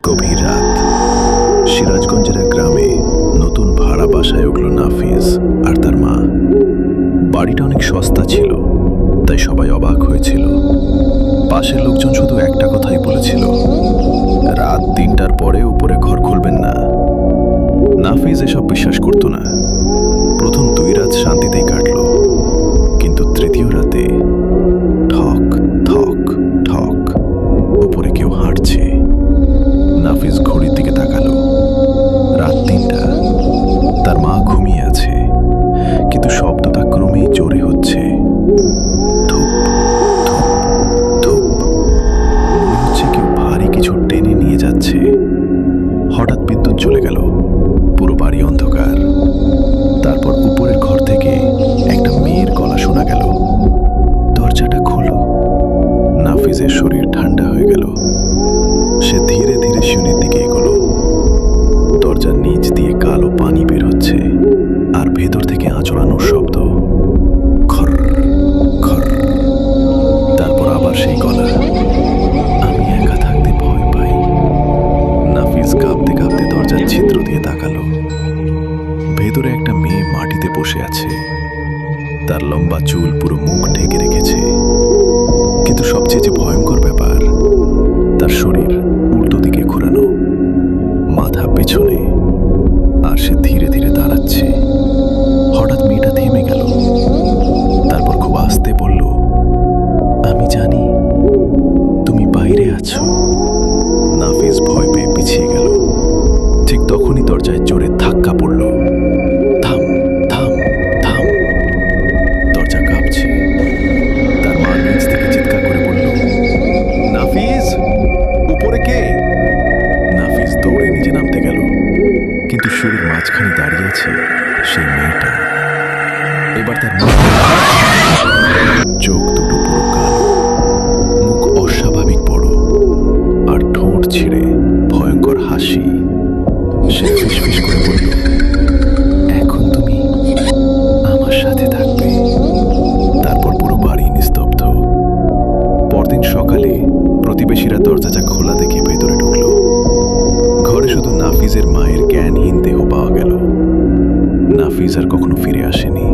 গভীর রাত, সিরাজগঞ্জের এক গ্রামে নতুন ভাড়া বাসায় উঠল নাফিজ আর তার মা। বাড়িটা অনেক সস্তা ছিল, তাই সবাই অবাক হয়েছিল। পাশের লোকজন শুধু একটা কথাই বলেছিল, রাত 3টার পরে উপরে ঘর খুলবেন না। নাফিজ এসব বিশ্বাস করত না। প্রথম 2 রাত শান্তিতেই কাটল, কিন্তু তৃতীয় রাতে ঠক ঠক ঠক, উপরে কেউ হাঁটছে। নাফিজ ঘড়ির দিকে তাকালো, রাত 3টা। তার মা ঘুমিয়ে আছে, কিন্তু শব্দটা ক্রমেই জোরে হচ্ছে। ধুপ ধুপ ধুপ, মনে হচ্ছে কেউ ভারী কিছু টেনে নিয়ে যাচ্ছে। হঠাৎ বিদ্যুৎ চলে গেল, পুরো বাড়ি অন্ধকার। তারপর উপরের ঘর থেকে একটা মেয়ের গলা শোনা গেল, দরজাটা খোলো। নাফিজের শরীর ঠান্ডা হয়ে গেল। সে ধীরে ধীরে সিঁড়ির দিকে এগোলো। দরজার নিচ দিয়ে কালো পানি বের হচ্ছে, আর ভেতর থেকে আঁচড়ানোর শব্দ, খর খর। তারপর আবার সেই গলা, আমি একা থাকতে ভয় পাই। নাফিজ কাঁপতে কাঁপতে দরজার ছিদ্র দিয়ে তাকালো। ভেতরে একটা মেয়ে মাটিতে বসে আছে। তার লম্বা চুল পুরো মুখ ঢেকে রেখেছে। কিন্তু সবচেয়ে যে ভয়ঙ্কর ব্যাপার, তার শরীর উল্টো দিকে ঘোরানো, মাথা পেছনে, আর সে ধীরে ধীরে দাঁড়াচ্ছে। হঠাৎ মেয়েটা থেমে গেল, তারপর খুব আস্তে বলল, আমি জানি তুমি বাইরে আছো। নাফিজ ভয় পেয়ে পিছিয়ে গেল। ঠিক তখনই দরজায় জোরে ধাক্কা পড়ল। থাম থাম থাম। দরজা কাঁপছে। তার মা নিচ থেকে চিৎকার করে বলল, নাফিজ, উপরে কে? নাফিজ দৌড়ে নিচে নামতে গেল, কিন্তু সিঁড়ির মাঝখানে দাঁড়িয়েছে সেই মেয়েটা। এবার তার চোখ দুটো পুরো কালো, মুখ অস্বাভাবিক বড়, আর ঠোঁট ছিঁড়ে ভয়ঙ্কর হাসি। সে ফিসফিস করে বলল, এখন তুমি আমার সাথে থাকবে। তারপর পুরো বাড়ি নিস্তব্ধ। পরদিন সকালে প্রতিবেশীরা দরজাটা খোলা দেখে ভেতরে ঢুকল। ঘরে শুধু নাফিজের মায়ের জ্ঞানহীন দেহ পাওয়া গেল। নাফিজ আর কখনো ফিরে আসেনি।